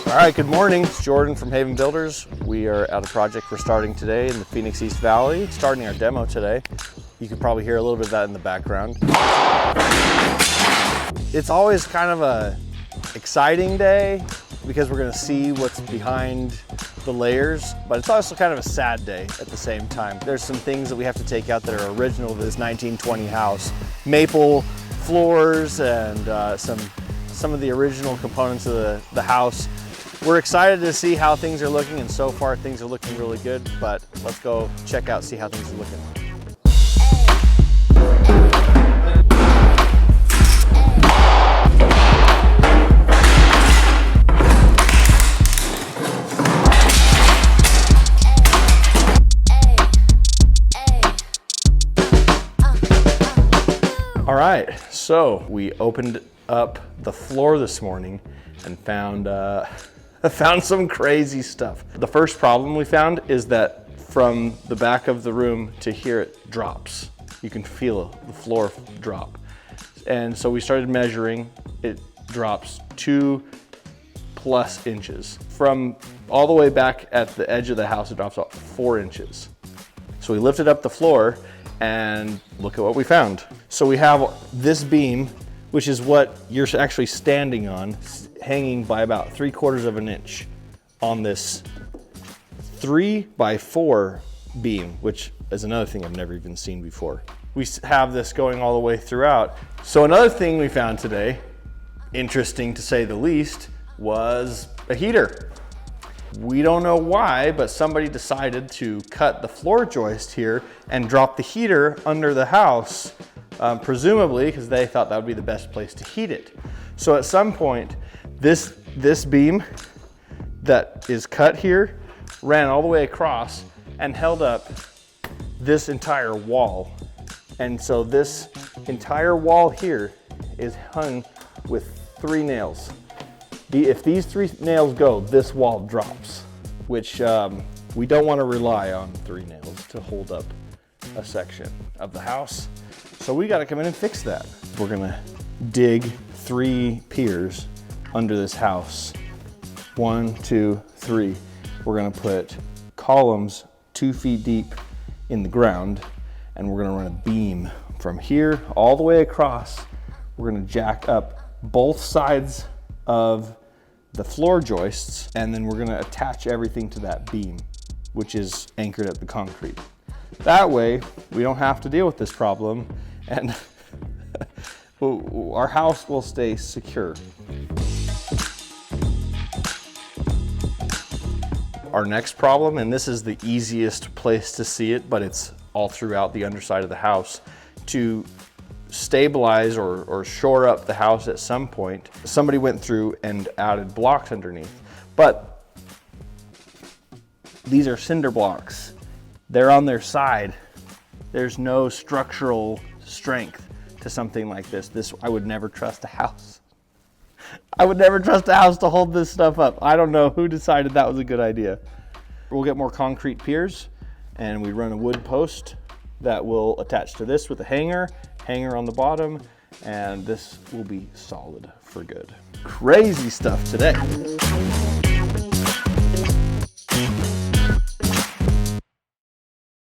All right, good morning. It's Jordan from Haven Builders. We are at a project we're starting today in the Phoenix East Valley, starting our demo today. You can probably hear a little bit of that in the background. It's always kind of a exciting day because we're gonna see what's behind the layers, but it's also kind of a sad day at the same time. There's some things that we have to take out that are original to this 1920 house. Maple floors and some of the original components of the house. We're excited to see how things are looking, and so far things are looking really good, but let's go check out, see how things are looking. All right, so we opened up the floor this morning and found some crazy stuff. The first problem we found is that from the back of the room to here it drops. You can feel the floor drop. And so we started measuring, it drops 2+ inches. From all the way back at the edge of the house, it drops about 4 inches. So we lifted up the floor and look at what we found. So we have this beam, which is what you're actually standing on, hanging by about 3/4 of an inch on this 3x4 beam, which is another thing I've never even seen before. We have this going all the way throughout. So another thing we found today, interesting to say the least, was a heater. We don't know why, but somebody decided to cut the floor joist here and drop the heater under the house, presumably because they thought that would be the best place to heat it. So at some point, this beam that is cut here ran all the way across and held up this entire wall. And so this entire wall here is hung with 3 nails. If these 3 nails go, this wall drops, which we don't want to rely on 3 nails to hold up a section of the house. So we got to come in and fix that. We're gonna dig 3 piers under this house. 1, 2, 3. We're gonna put columns 2 feet deep in the ground, and we're gonna run a beam from here all the way across. We're gonna jack up both sides of the floor joists, and then we're gonna attach everything to that beam, which is anchored at the concrete. That way, we don't have to deal with this problem, and our house will stay secure. Our next problem, and this is the easiest place to see it, but it's all throughout the underside of the house. To stabilize or shore up the house at some point, somebody went through and added blocks underneath. But these are cinder blocks. They're on their side. There's no structural strength to something like this. I would never trust a house. I would never trust a house to hold this stuff up. I don't know who decided that was a good idea. We'll get more concrete piers, and we run a wood post that will attach to this with a hanger on the bottom, and this will be solid for good. Crazy stuff today.